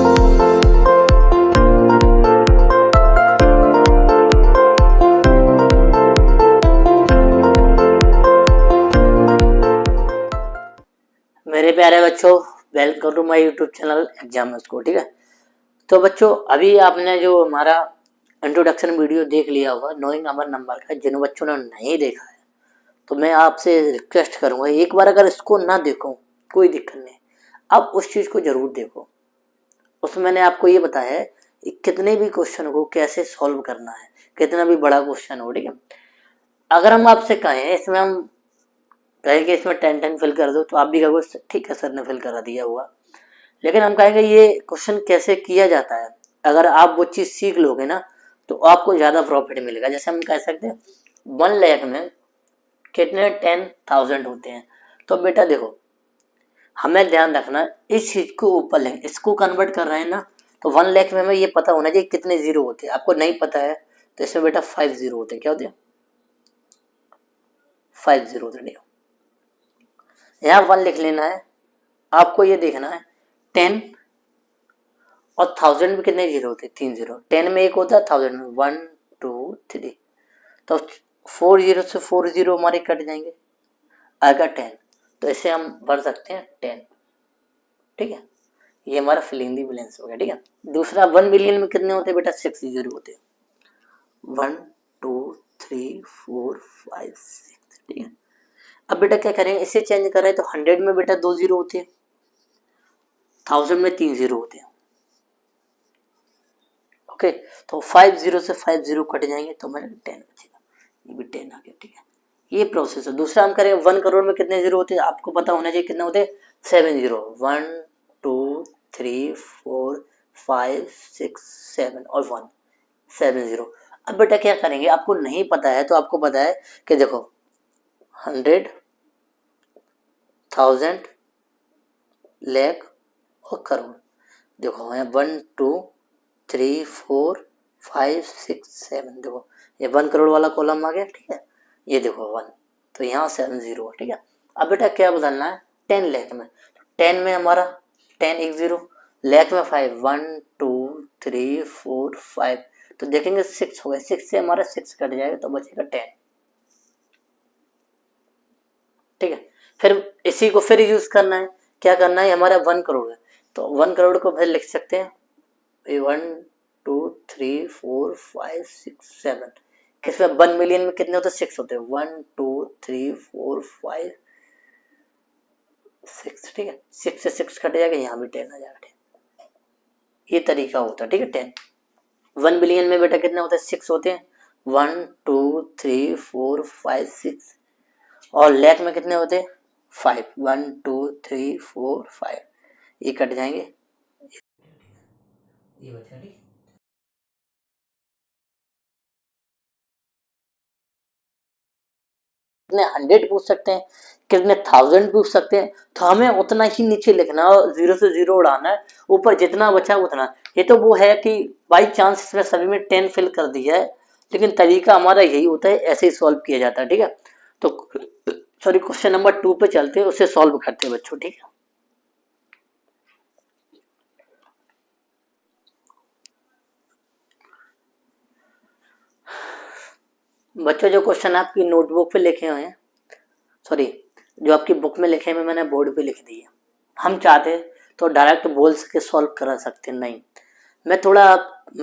मेरे प्यारे बच्चों, welcome to my YouTube channel exam score. ठीक है, तो बच्चों अभी आपने जो हमारा इंट्रोडक्शन वीडियो देख लिया होगा नोइंग अवर नंबर का, जिन बच्चों ने नहीं देखा है तो मैं आपसे रिक्वेस्ट करूंगा एक बार अगर इसको ना देखो कोई दिक्कत नहीं, आप उस चीज को जरूर देखो। उसमें मैंने आपको ये बताया है कि कितने भी क्वेश्चन को कैसे सॉल्व करना है, कितना भी बड़ा क्वेश्चन हो। ठीक है, अगर हम आपसे कहें इसमें हम कहें कि इसमें 10 फिल कर दो तो आप भी कहोगे ठीक है सर ने फिल करा दिया हुआ, लेकिन हम कहेंगे ये क्वेश्चन कैसे किया जाता है। अगर आप वो चीज सीख लोगे ना तो आपको ज्यादा प्रॉफिट मिलेगा। जैसे हम कह सकते हैं 1 लाख में कितने 10,000 होते हैं, तो बेटा देखो हमें ध्यान रखना इस चीज को ऊपर लेंगे, इसको कन्वर्ट कर रहे हैं ना, तो 1 लाख में हमें ये पता होना चाहिए कितने जीरो होते हैं। आपको नहीं पता है तो इसमें बेटा 5 जीरो होते हैं। क्या होते हैं? 5 जीरो होते हैं। यहाँ 1 लिख लेना है, आपको ये देखना है 10 और 1000 में कितने जीरो होते हैं? 3 जीरो। 10 में एक होता है, 1000 में 1 2 3, तो 4 जीरो से 4 जीरो हमारे कट जाएंगे, आएगा 10। तो इसे हम भर सकते हैं 10। ठीक है, ये हमारा फिलिंग दी ब्लैंक्स हो गया। ठीक है, दूसरा 1 मिलियन में कितने होते हैं बेटा? 6 जीरो होते हैं। 1 2 3 4 5 6। ठीक है, अब बेटा क्या करेंगे, इसे चेंज करें तो 100 में बेटा 2 जीरो होते हैं, 1000 में 3 जीरो होते हैं। ओके, तो 5 जीरो से 5 जीरो कट जाएंगे तो हमारे 10 बचेगा, ये भी 10 आ गया। ठीक है, ये प्रोसेस है। दूसरा हम करेंगे 1 करोड़ में कितने जीरो होते हैं, आपको पता होना चाहिए कितने होते हैं? 7 जीरो। 1 2 3 4 5 6 7 और 1, 7 जीरो। अब बेटा क्या करेंगे, आपको नहीं पता है तो आपको पता है कि देखो 100 1000 लाख और करोड़। देखो 1 2 3 4 5 6 7, देखो ये 1 करोड़ वाला कॉलम आ गया। ठीक है, ये देखो 1, तो यहाँ 7 जीरो। ठीक है, अब बेटा क्या बदलना है? 10 लाख में, 10 में हमारा 10 एक जीरो, लाख में 5, 1 2 3 4 5, तो देखेंगे 6 हो गए, 6 से हमारा 6 कट जाएगा तो बचेगा 10। ठीक है, फिर इसी को फिर यूज करना है, क्या करना है? हमारा 1 करोड़ है तो 1 करोड़ को फिर लिख सकते हैं 1 2 3 4 5 6 7। किसमें 1 मिलियन में कितने होते हैं? 6 होते हैं। 1 2 3 4 5 6। ठीक है, 6 से 6 कट जाएगा, यहाँ भी 10 आ जाएगा। ये तरीका होता है। ठीक है, 10 1 बिलियन में बेटा कितने होते हैं? 6 होते हैं। 1 2 3 4 5 6, और लाख में कितने होते हैं? 5, 1 2 3 4 5, ये कट जाएंगे, ये बचेगा। ठीक है, कितने 100 पूछ सकते हैं, कितने 1000 पूछ सकते हैं, तो हमें उतना ही नीचे लिखना और जीरो से जीरो उड़ाना है, ऊपर जितना बचा उतना। ये तो वो है कि बाई चांस इसमें सभी में 10 फिल कर दिया है, लेकिन तरीका हमारा यही होता है, ऐसे ही सॉल्व किया जाता है। ठीक है, तो सॉरी क्वेश्चन नंबर 2 पे चलते हैं, उसे सॉल्व करते हैं बच्चों। ठीक है, बच्चों जो क्वेश्चन आपकी नोटबुक पे लिखे हुए हैं, सॉरी जो आपकी बुक में लिखे हुए मैंने बोर्ड पे लिख दिए, हम चाहते तो डायरेक्ट बोल के सॉल्व करा सकते, नहीं मैं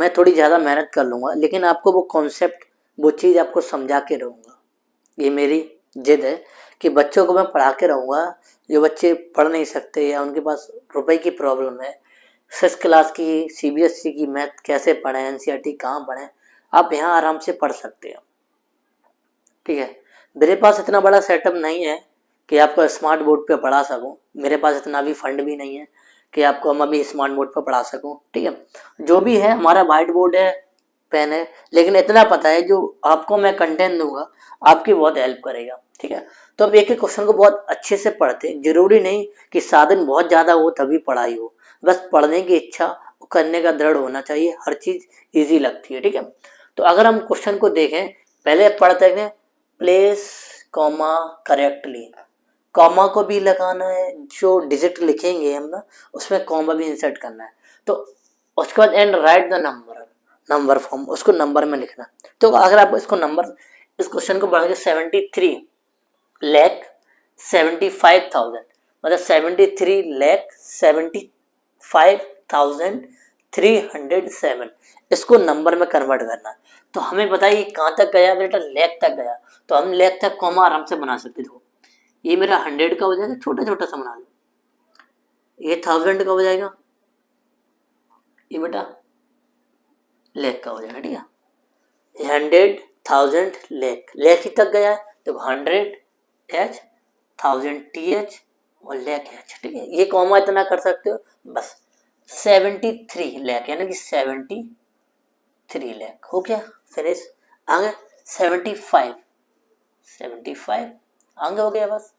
थोड़ी ज़्यादा मेहनत कर लूँगा, लेकिन आपको वो कॉन्सेप्ट वो चीज़ आपको समझा के रहूँगा। ये मेरी जिद है कि बच्चों को मैं पढ़ा के रहूँगा। जो बच्चे पढ़ नहीं सकते या उनके पास रुपए की प्रॉब्लम है, 6 क्लास की सीबीएसई की मैथ कैसे पढ़ें, एनसीईआरटी कहाँ पढ़ें, आप यहाँ आराम से पढ़ सकते हो। ठीक है, मेरे पास इतना बड़ा सेटअप नहीं है कि आपको स्मार्ट बोर्ड पे पढ़ा सकूं, मेरे पास इतना भी फंड भी नहीं है कि आपको हम अभी स्मार्ट बोर्ड पे पढ़ा सकूं। ठीक है, जो भी है हमारा वाइट बोर्ड है, पेन है, लेकिन इतना पता है जो आपको मैं कंटेंट दूंगा आपकी बहुत हेल्प करेगा। ठीक है, तो अब एक एक क्वेश्चन को बहुत अच्छे से पढ़ते, जरूरी नहीं कि साधन बहुत ज्यादा हो तभी पढ़ाई हो, बस पढ़ने की इच्छा करने का दृढ़ होना चाहिए, हर चीज ईजी लगती है। ठीक है, तो अगर हम क्वेश्चन को देखें, पहले पढ़ते हैं प्लेस कॉमा करेक्टली, कॉमा को भी लगाना है, जो डिजिट लिखेंगे हम ना उसमें कॉमा भी इंसर्ट करना है। तो उसके बाद and write the number, number form, उसको नंबर में लिखना। तो अगर आप इसको नंबर, इस क्वेश्चन को बढ़ा के 73,75,000, मतलब 73,75,307 इसको नंबर में कन्वर्ट करना। तो हमें बताइए कहाँ तक गया बेटा, लैख तक गया। तो हम लैख तक कॉमा आराम से बना सकते थे। ये मेरा 100 का हो जाएगा, छोटा छोटा सा बना लो। ये 1000 का हो जाएगा, ये बेटा लैख का हो जाएगा। ठीक है, 100,000 लैख, लैख ही तक गया है तो 100H, 1000TH और लैख H। ठीक है, ये कॉमा इतना कर सकते हो बस। 73 लैख यानी कि 73 लैख हो गया, फिनिश। आगे 75, 75 आगे हो गया बस।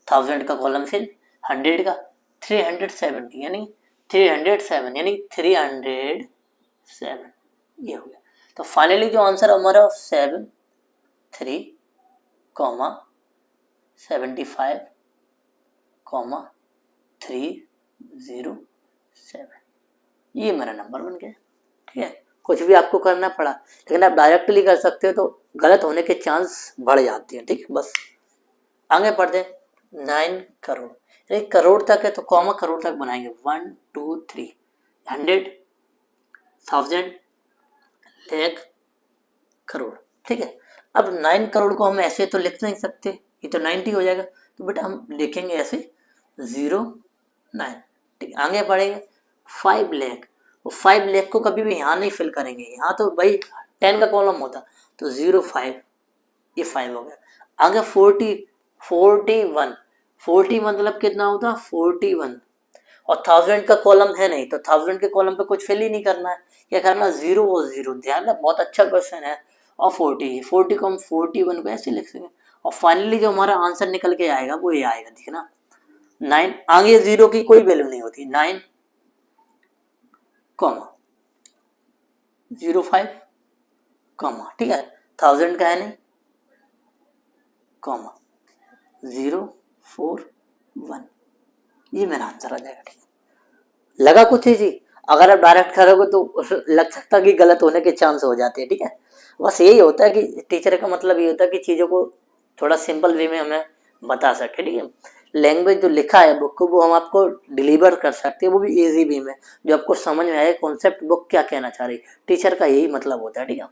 1000 का कॉलम फिल, 100 का 370 यानी 307 यानी 307, ये हो गया। तो फाइनली जो आंसर हमारा 73 कॉमा 75 कॉमा 307, ये मेरा नंबर बन गया। ठीक है, कुछ भी आपको करना पड़ा, लेकिन आप डायरेक्टली कर सकते हो तो गलत होने के चांस बढ़ जाते हैं। ठीक है, बस आगे बढ़ते हैं। 9 करोड़, एक करोड़ तक है तो कॉमा करोड़ तक बनाएंगे। 1 2 3, 100, 1000, लैख, करोड़। ठीक है, अब 9 करोड़ को हम ऐसे तो लिख नहीं सकते, ये तो 90 हो जाएगा। तो बेटा हम लिखेंगे ऐसे 09। ठीक, आगे बढ़ेंगे। 5 लाख, वो 5 लाख को कभी भी यहाँ नहीं फिल करेंगे, यहाँ तो भाई 10 का कॉलम होता। तो 05, ये 5 हो गया। आगे 40, 41, 40 मतलब कितना होता, 41। और 1000 का कॉलम है नहीं तो 1000 के कॉलम पे कुछ फिल ही नहीं करना है, क्या करना, 0 और 0। ध्यान रख, बहुत अच्छा क्वेश्चन है। और 40 को हम 41 को ऐसे लिख सकें। और फाइनली जो हमारा आंसर निकल के आएगा वो ये आएगा, देखना 9, आगे 0 की कोई वैल्यू नहीं होती। 9 कॉमा 05 कॉमा, ठीक है, 1000 का है नहीं, कॉमा 041, ये मेरा आंसर आ जाएगा। ठीक है, लगा कुछ ही जी। अगर आप डायरेक्ट करोगे तो लग सकता है कि गलत होने के चांस हो जाते हैं। ठीक है, बस यही होता है कि टीचर का मतलब ये होता है कि चीज़ों को थोड़ा सिंपल वे में हमें बता सके। ठीक है, लैंग्वेज जो लिखा है बुक को वो हम आपको डिलीवर कर सकते हैं, वो भी इजी वे में, जो आपको समझ में आए कॉन्सेप्ट बुक क्या कहना चाह रही। टीचर का यही मतलब होता है। ठीक है,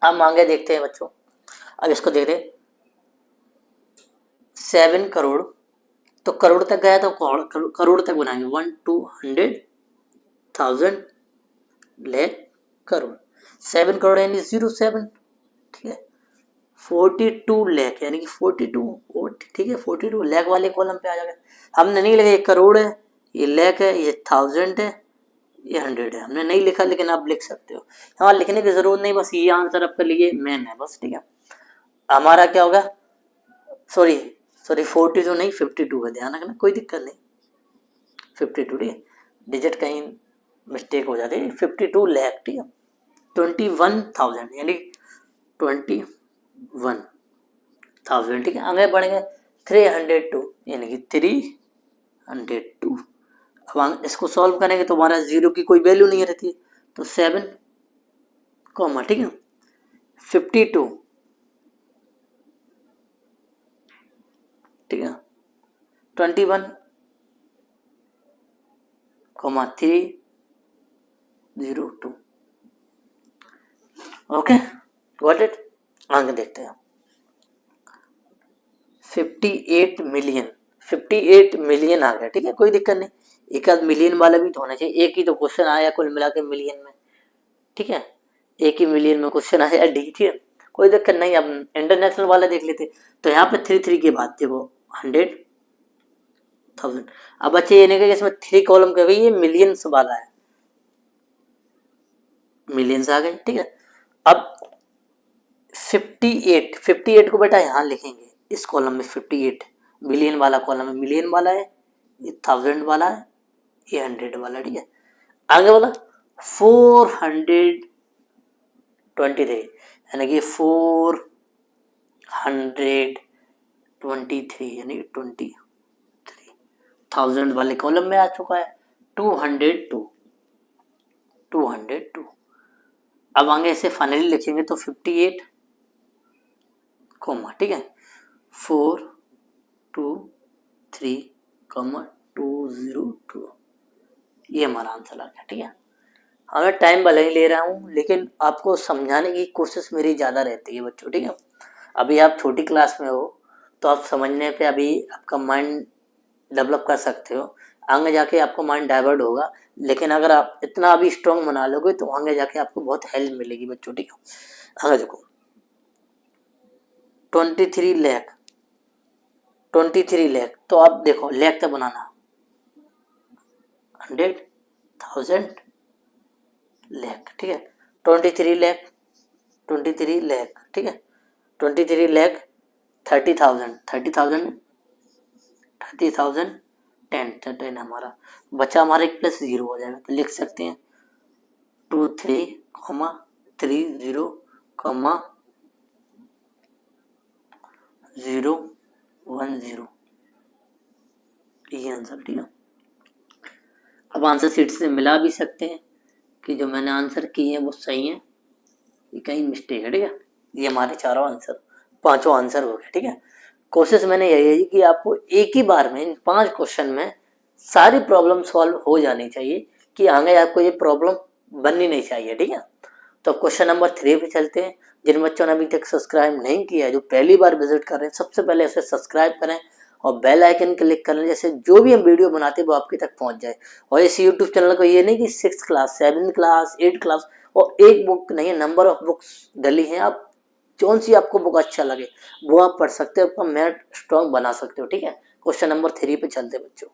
अब आगे देखते हैं बच्चों। अब इसको देखते हैं 7 करोड़, तो करोड़ तक गया तो करोड़ तक बनाएंगे। 1 200,000 लैख, करोड़। 7 करोड़ यानी 07। ठीक है, 42 लाख यानी कि 42, ठीक है, 42 लाख वाले कॉलम पे आ जाएगा। हमने नहीं लिखा ये करोड़ है, ये लाख है, ये 1000 है, ये 100 है, हमने नहीं लिखा, लेकिन आप लिख सकते हो। हाँ, लिखने की जरूरत नहीं, बस ये आंसर आपके लिए मेन है बस। ठीक है, हमारा क्या होगा, सॉरी सॉरी 42 नहीं 52 है, ध्यान रखना, कोई दिक्कत नहीं। 52, ठीक है, डिजिट कहीं मिस्टेक हो जाती है। 52 लाख, ठीक है, 21,000 यानी 21,000। ठीक है, आगे बढ़ेंगे 302 यानी कि 302। अब हम इसको सॉल्व करेंगे तो हमारा 0 की कोई वैल्यू नहीं रहती, तो 7 कॉमा, ठीक है, 52, ठीक है, 21 कॉमा 302। Okay, got it. आगे देखते हैं 58 मिलियन, 58 मिलियन आ गया। ठीक है, कोई दिक्कत नहीं, एक आध मिलियन वाला भी तो होना चाहिए, एक ही तो क्वेश्चन आया कुल मिला के मिलियन में। ठीक है, एक ही मिलियन में क्वेश्चन आया डी। ठीक है, कोई दिक्कत नहीं। अब इंटरनेशनल वाला देख लेते, तो यहाँ पे 3 के बाद देखो 100,000। अब बच्चे ये नहीं कि इसमें 3 कॉलम के, भाई ये मिलियंस वाला है, मिलियंस आ गए। ठीक है, अब 58 को बेटा यहाँ लिखेंगे इस कॉलम में। 58 मिलियन वाला कॉलम है, मिलियन वाला है, ये 1000 वाला है, ये 100 वाला। ठीक है, आगे वाला 423 यानी कि 423 23 यानी 23,000 वाले कॉलम में आ चुका है। 202 202। अब आगे ऐसे फाइनली लिखेंगे तो 58 कोमा, ठीक है, 4 2 3 202। ये हमारा आंसर आ गया, ठीक है। अगर टाइम भले ही ले रहा हूँ लेकिन आपको समझाने की कोशिश मेरी ज़्यादा रहती है बच्चों, ठीक है। अभी आप छोटी क्लास में हो तो आप समझने पे अभी आपका माइंड डेवलप कर सकते हो, आगे जाके आपका माइंड डाइवर्ट होगा। लेकिन अगर आप इतना अभी स्ट्रॉन्ग बना लोगे तो आगे जाके आपको बहुत हेल्प मिलेगी बच्चों, ठीक है। आगे देखो 23 लाख 23 लाख, तो आप देखो लाख तक बनाना 100,000 लाख, ठीक है। 23 लाख 23 लाख, ठीक है। 23 लाख 30,000 30,000 30,000 10 हमारा बचा, हमारा एक प्लस जीरो हो जाएगा तो लिख सकते हैं 23,30,010। ये आंसर, ठीक है। अब आंसर सीट से मिला भी सकते हैं कि जो मैंने आंसर किए हैं वो सही है, ये कहीं मिस्टेक है, ठीक है। ये हमारे चारों आंसर, पांचों आंसर हो गए, ठीक है। कोशिश मैंने यही है कि आपको एक ही बार में इन 5 क्वेश्चन में सारी प्रॉब्लम सॉल्व हो जानी चाहिए कि आगे आपको ये प्रॉब्लम बननी नहीं चाहिए, ठीक है। तो क्वेश्चन नंबर 3 पे चलते हैं। जिन बच्चों ने अभी तक सब्सक्राइब नहीं किया है, जो पहली बार विजिट कर रहे हैं, सबसे पहले उसे सब्सक्राइब करें और बेल आइकन क्लिक करें, जैसे जो भी हम वीडियो बनाते हैं वो आपके तक पहुंच जाए। और इस यूट्यूब चैनल को ये नहीं कि 6th class 7th class 8th class और एक बुक नहीं है, नंबर ऑफ बुक्स डली हैं। आप कौन सी आपको बुक अच्छा लगे वो आप पढ़ सकते हो, अपना मैथ स्ट्रॉन्ग बना सकते हो, ठीक है। क्वेश्चन नंबर 3 पे चलते बच्चों।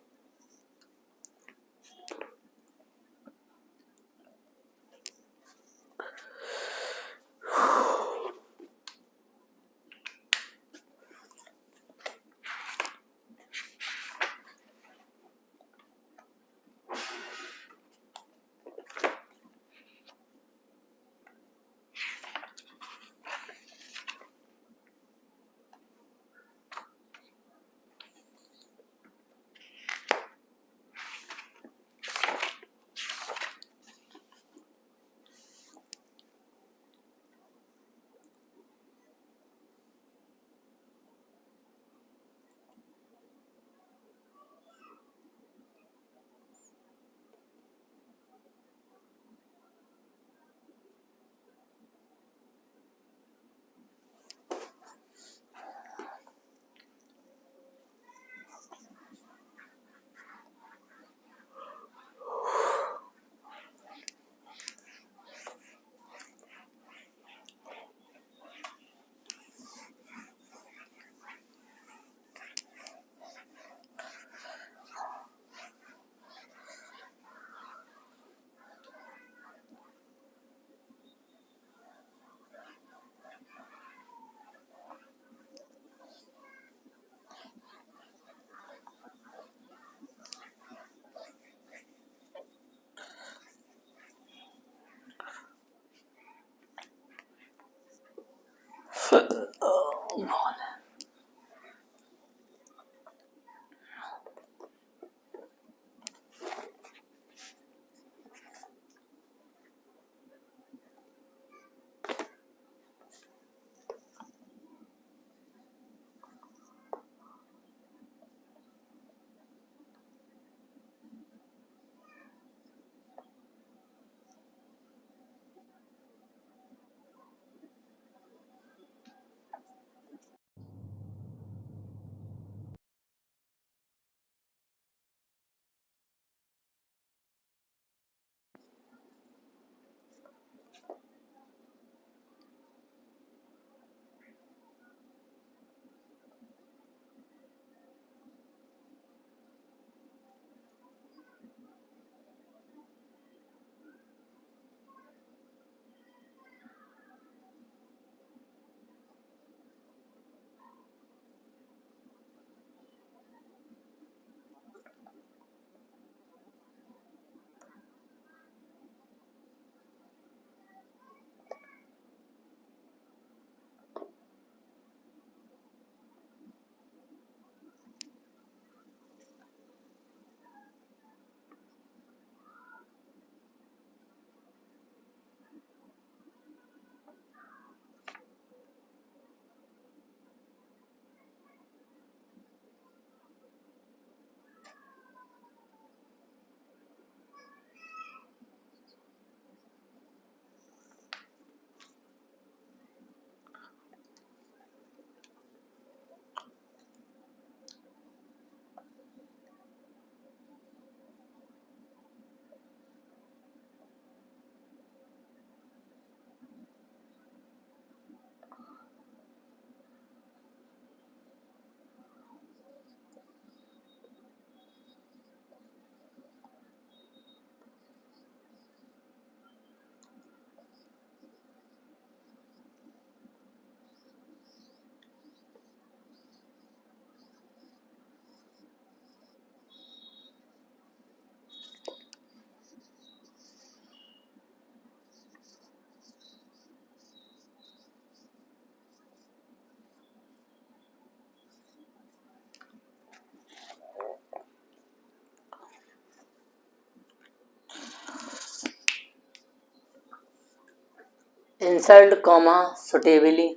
Insert comma suitably.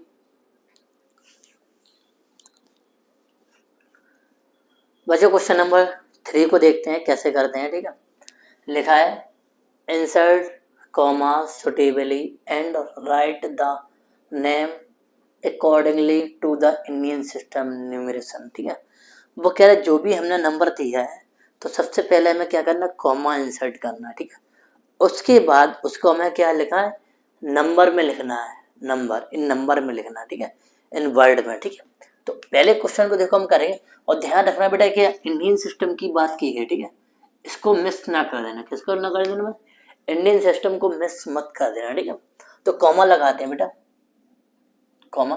बच्चों क्वेश्चन नंबर 3 को देखते हैं कैसे करते हैं। ठीक है, लिखा है insert comma suitably and write the name accordingly to the Indian system numeration. ठीक है, वो कह रहा है जो भी हमने नंबर दिया है तो सबसे पहले हमें क्या करना, कॉमा इंसर्ट करना है। ठीक है, उसके बाद उसको हमें क्या लिखना है, नंबर में लिखना है, नंबर इन नंबर में लिखना है। ठीक है, इन वर्ड में। ठीक है, तो पहले क्वेश्चन को देखो हम करेंगे, और ध्यान रखना बेटा कि इंडियन सिस्टम की बात की है। ठीक है, इसको मिस ना कर देना। किसको ना कर देना, इंडियन सिस्टम को मिस मत कर देना। ठीक है, तो कॉमा लगाते हैं बेटा, कॉमा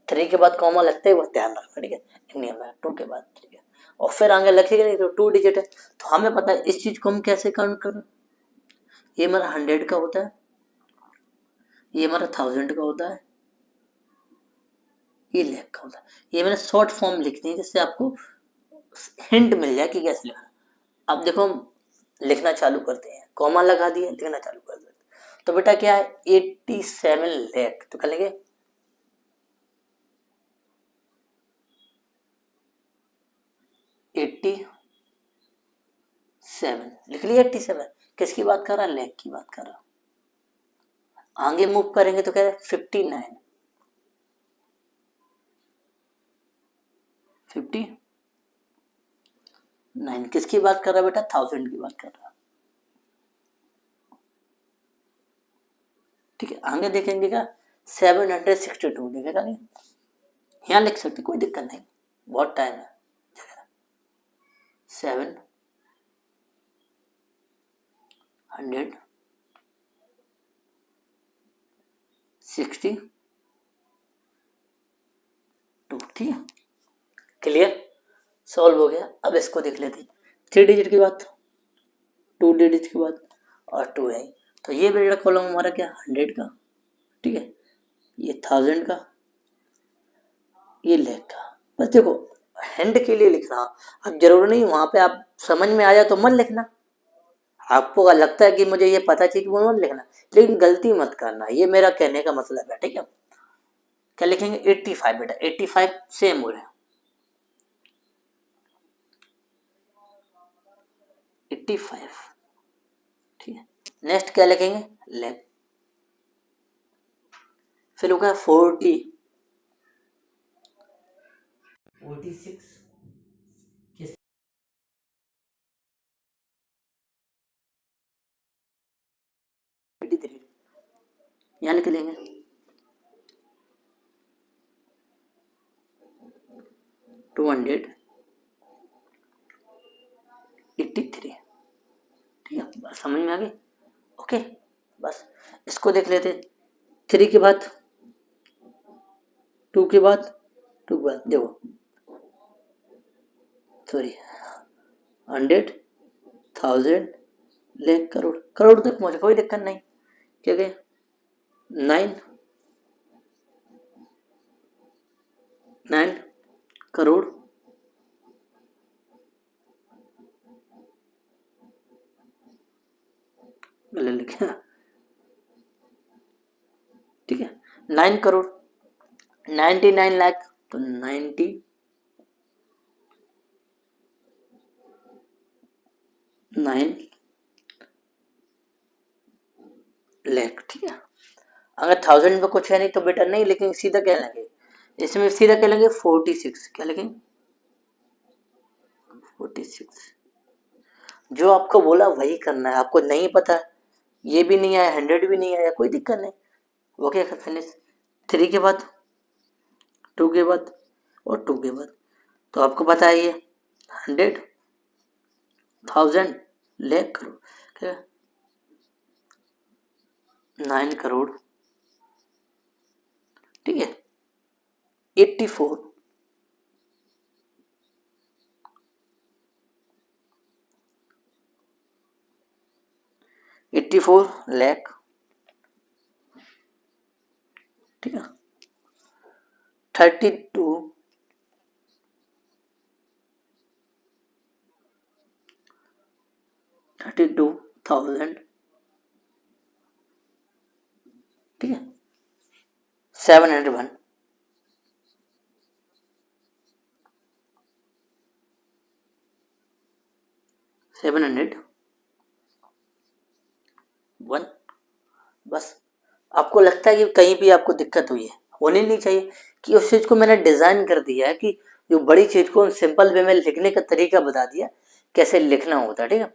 3 के बाद कॉमा लगता है, वो ध्यान रखना। ठीक है, इंडियन में 2 के बाद। ठीक है, और फिर आगे लिखेगा नहीं तो 2 डिजिट है, तो हमें पता है इस चीज को हम कैसे काउंट करें। ये हमारा 100 का होता है, ये हमारा 1000 का होता है, ये लाख का होता है। ये मैंने शॉर्ट फॉर्म लिखनी है जिससे आपको हिंट मिल जाए कि कैसे लिखना। अब देखो हम लिखना चालू करते हैं, कॉमा लगा दिए, लिखना चालू कर देते। तो बेटा क्या है, 87 लाख, तो क्या लिखेंगे 87, लिख लिया 87। किसकी बात कर रहा है, लाख की बात कर रहा। आगे मूव करेंगे तो क्या है 59, 59 किसकी बात कर रहा है बेटा, 1000 की बात कर रहा है। ठीक है, आगे देखेंगे क्या 762, देखेगा नहीं, यहाँ लिख सकते कोई दिक्कत नहीं, बहुत टाइम है। 762, ठीक है, क्लियर, सॉल्व हो गया। अब इसको देख लेते हैं, 3 डिजिट की बात, 2 डिजिट की बात, और 2 है, तो ये बेटा कॉलम हमारा क्या 100 का। ठीक है, ये 1000 का, ये लाख का। बस देखो हैंड के लिए लिख रहा, अब जरूरी नहीं वहां पे आप समझ में आ जाए तो मत लिखना, आपको लगता है कि मुझे ये पता चाहिए कि वो मत लिखना, लेकिन गलती मत करना, ये मेरा कहने का मतलब है। ठीक है, क्या लिखेंगे 85 बेटा, 85 सेम हो रहा है, 85। ठीक है, नेक्स्ट क्या लिखेंगे लेग, फिर होगा 40, 46, 83, यहाँ लिख लेंगे 283। ठीक है, बस समझ में आ गई, ओके। बस इसको देख लेते, 3 के बाद 2 के बाद 2 के बाद देखो, सॉरी 100, 1000, लाख, करोड़, करोड़ तक मुझे कोई दिक्कत नहीं, क्योंकि 9 करोड़, लिखा, ठीक है 9 करोड़, 99 लाख, तो 99 लाख। ठीक है, अगर 1000 में कुछ है नहीं तो बेटा नहीं, लेकिन सीधा क्या लेंगे, इसमें सीधा क्या लेंगे 46, क्या लेंगे 46, जो आपको बोला वही करना है, आपको नहीं पता, ये भी नहीं आया 100 भी नहीं आया, कोई दिक्कत नहीं, ओके फिनिश। 3 के बाद 2 के बाद और 2 के बाद, तो आपको पता है ये 100, 1000, लाख, करोड़, क्या 9 करोड़। ठीक है, 84, 84 लाख। ठीक है, 32, 32,000। ठीक है, 701, 701, बस। आपको लगता है कि कहीं भी आपको दिक्कत हुई है, होनी नहीं चाहिए, कि उस चीज को मैंने डिजाइन कर दिया है कि जो बड़ी चीज को सिंपल वे में लिखने का तरीका बता दिया, कैसे लिखना होता है, ठीक है।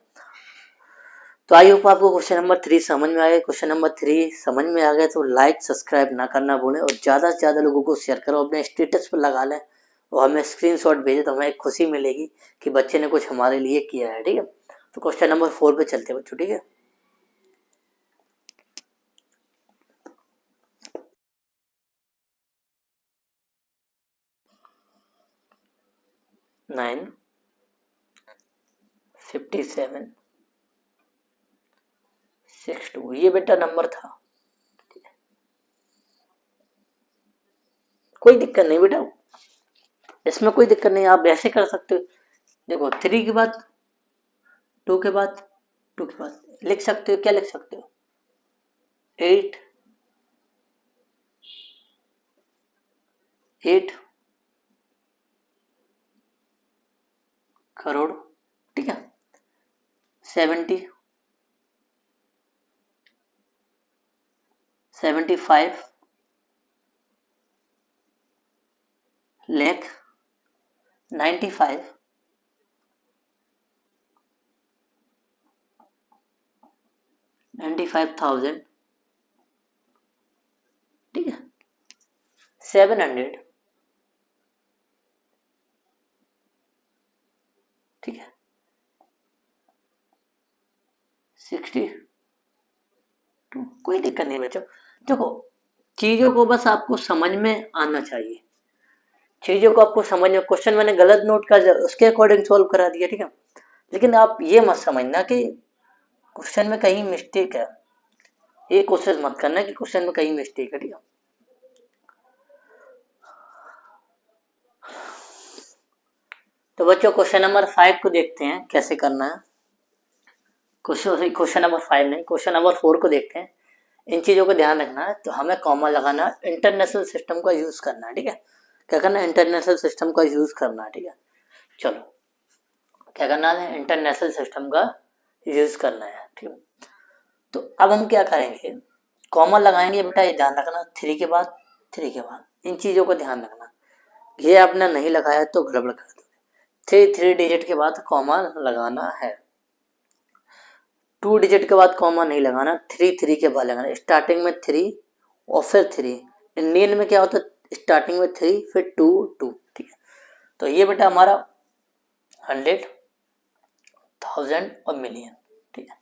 तो आई होप आपको क्वेश्चन नंबर 3 समझ में आ गया। क्वेश्चन नंबर 3 समझ में आ गया तो लाइक सब्सक्राइब ना करना भूलें, और ज़्यादा से ज़्यादा लोगों को शेयर करो, अपने स्टेटस पर लगा लें और हमें स्क्रीनशॉट भेजें, तो हमें एक खुशी मिलेगी कि बच्चे ने कुछ हमारे लिए किया है, ठीक है। तो क्वेश्चन नंबर 4 पे चलते हैं बच्चों, ठीक है। 95762, ये बेटा नंबर था। कोई दिक्कत नहीं बेटा, इसमें कोई दिक्कत नहीं, आप ऐसे कर सकते हो। देखो 3 के बाद 2 के बाद 2 के बाद लिख सकते हो, क्या लिख सकते हो, 8 8 करोड़, ठीक है। 75 लाख, 95,000, ठीक है। 700, ठीक है। 62, कोई दिक्कत नहीं बच्चों। देखो चीजों को बस आपको समझ में आना चाहिए, चीजों को आपको समझ में, क्वेश्चन मैंने गलत नोट कर उसके अकॉर्डिंग सॉल्व करा दिया, ठीक है। लेकिन आप ये मत समझना कि क्वेश्चन में कहीं मिस्टेक है, ये कोशिश मत करना कि क्वेश्चन में कहीं मिस्टेक है, ठीक है। तो बच्चों क्वेश्चन नंबर 5 को देखते हैं कैसे करना है। क्वेश्चन नंबर 5 नहीं, क्वेश्चन नंबर 4 को देखते हैं। इन चीज़ों को ध्यान रखना है, तो हमें कॉमा लगाना है, इंटरनेशनल सिस्टम का यूज़ करना है, ठीक है। क्या करना है, इंटरनेशनल सिस्टम का यूज़ करना है, ठीक है। चलो क्या करना है, इंटरनेशनल सिस्टम का यूज़ करना है, ठीक है। तो अब हम क्या करेंगे, कॉमा लगाएंगे बेटा, ये ध्यान रखना, 3 के बाद 3 के बाद, इन चीज़ों को ध्यान रखना। ये आपने नहीं लगाया तो गड़बड़ कर दो। 3 डिजिट के बाद कॉमा लगाना है, 2 डिजिट के बाद कॉमा नहीं लगाना, 3 के बाद लगाना, स्टार्टिंग में 3 और फिर 3। इंडियन में क्या होता है, स्टार्टिंग में 3 फिर 2 2, ठीक है। तो ये बेटा हमारा 100, 1000 और मिलियन, ठीक है।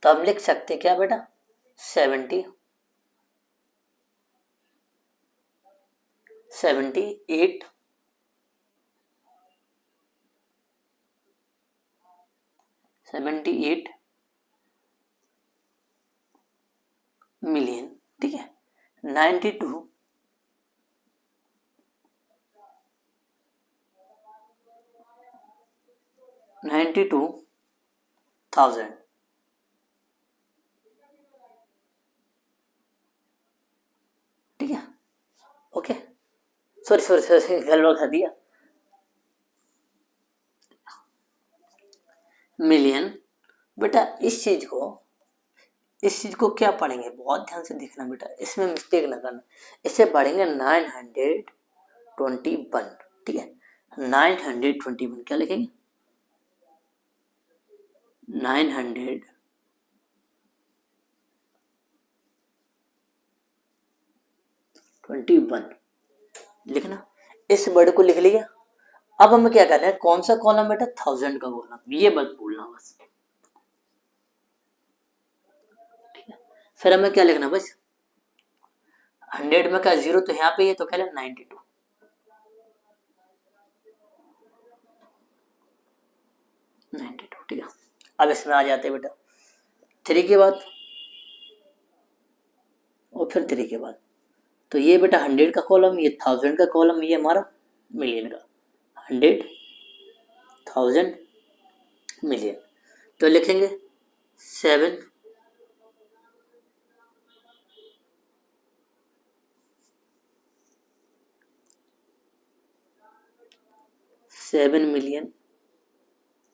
तो अब लिख सकते हैं क्या बेटा, 70, 78, 78 मिलियन, ठीक है। 92, 92,000, ठीक है। ओके, सॉरी सॉरी सॉरी, गलत कर दिया, मिलियन। बेटा इस चीज को क्या पढ़ेंगे, बहुत ध्यान से देखना बेटा, इसमें मिस्टेक ना करना। इसे पढ़ेंगे 921, ठीक है। 921 क्या लिखेंगे, 921 लिखना, इस वर्ड को लिख लिया। अब हमें क्या करना है, कौन सा कॉलम बेटा, 1000 का कॉलम, ये मत भूलना बस, ठीक है। फिर हमें क्या लिखना, बस 100 में क्या जीरो तो यहाँ पे है, तो क्या लिखना, 92, 92, ठीक है। अब इसमें आ जाते हैं बेटा, 3 के बाद और फिर 3 के बाद, तो ये बेटा 100 का कॉलम, ये 1000 का कॉलम, ये हमारा मिलियन का, 100, 1000, मिलियन। तो लिखेंगे 7, 7 मिलियन,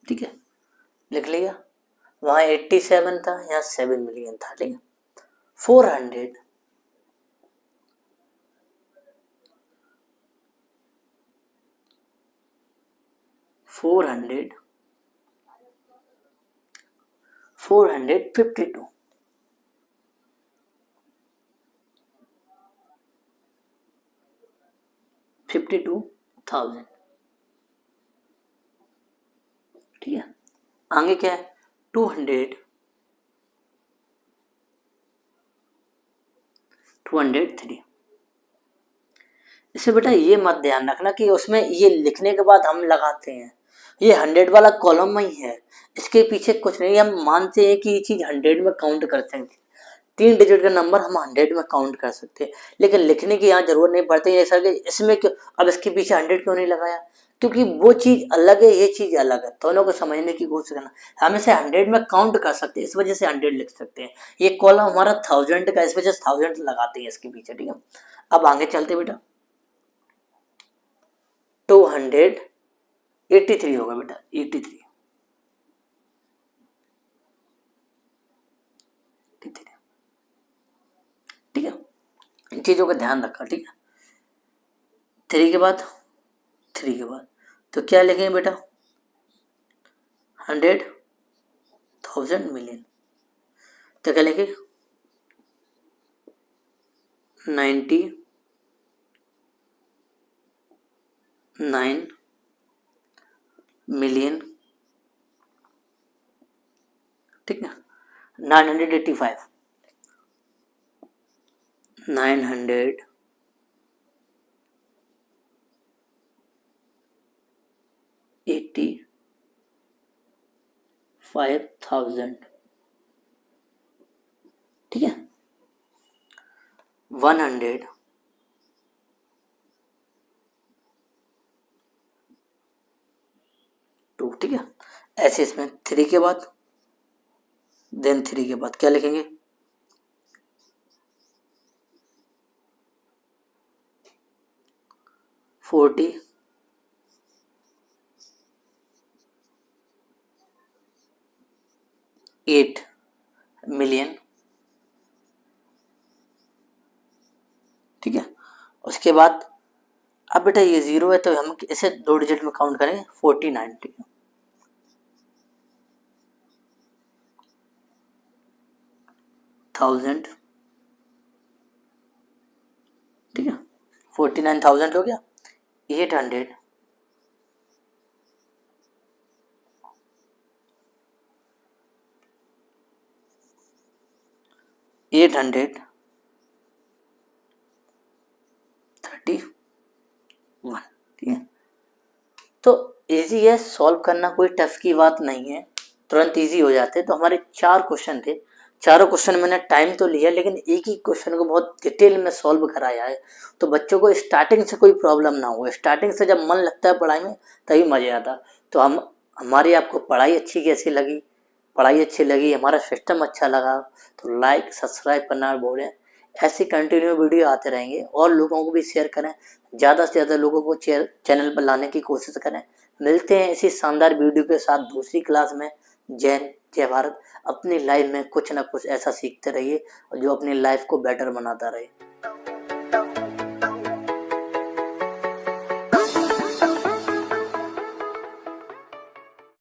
ठीक है, लिख लिया। वहां 87 था, यहाँ 7 मिलियन था, ठीक है। 400 400 452 52,000, ठीक है। आगे क्या है, 203। इसे बेटा ये मत ध्यान रखना कि उसमें ये लिखने के बाद हम लगाते हैं, ये 100 वाला कॉलम में ही है, इसके पीछे कुछ नहीं। हम मानते हैं कि ये चीज 100 में काउंट कर सकते हैं, 3 डिजिट का नंबर हम 100 में काउंट कर सकते हैं, लेकिन लिखने की यहाँ जरूरत नहीं पड़ती है सर कि इसमें क्यों, अब इसके पीछे 100 क्यों नहीं लगाया, क्योंकि वो चीज अलग है, ये चीज अलग है, दोनों को समझने की कोशिश करना। हम इसे 100 में काउंट कर सकते हैं, इस वजह से 100 लिख सकते हैं। ये कॉलम हमारा 1000 का, इस वजह से 1000 लगाते हैं इसके पीछे, ठीक है। अब आगे चलते बेटा, 283 होगा बेटा, 83, ठीक है। इन चीजों का ध्यान रखा, ठीक है। 3 के बाद, 3 के बाद तो क्या लिखेंगे बेटा, 100,000 मिलियन, तो क्या लिखेंगे, 99 मिलियन, ठीक है। 985 985,000, ठीक है। 100 2, ठीक है। ऐसे इसमें 3 के बाद, देन 3 के बाद क्या लिखेंगे, 48 मिलियन, ठीक है। उसके बाद अब बेटा ये 0 है तो हम इसे 2 डिजिट में काउंट करेंगे, 49, ठीक है। 1000, ठीक है। 49,000 हो गया। 800 831, ठीक है। तो इजी है, सॉल्व करना कोई टफ की बात नहीं है, तुरंत इजी हो जाते हैं। तो हमारे 4 क्वेश्चन थे, चारों क्वेश्चन मैंने टाइम तो लिया, लेकिन एक ही क्वेश्चन को बहुत डिटेल में सॉल्व कराया है, तो बच्चों को स्टार्टिंग से कोई प्रॉब्लम ना हो। स्टार्टिंग से जब मन लगता है पढ़ाई में तभी मजे आता। तो हमारी आपको पढ़ाई अच्छी कैसी लगी, पढ़ाई अच्छी लगी, हमारा सिस्टम अच्छा लगा, तो लाइक सब्सक्राइब करना भूलें। ऐसे कंटिन्यू वीडियो आते रहेंगे, और लोगों को भी शेयर करें, ज़्यादा से ज़्यादा लोगों को चैनल पर लाने की कोशिश करें। मिलते हैं इसी शानदार वीडियो के साथ दूसरी क्लास में। जय हिंद, जय भारत। अपनी लाइफ में कुछ ना कुछ ऐसा सीखते रहिए जो अपनी लाइफ को बेटर बनाता रहे।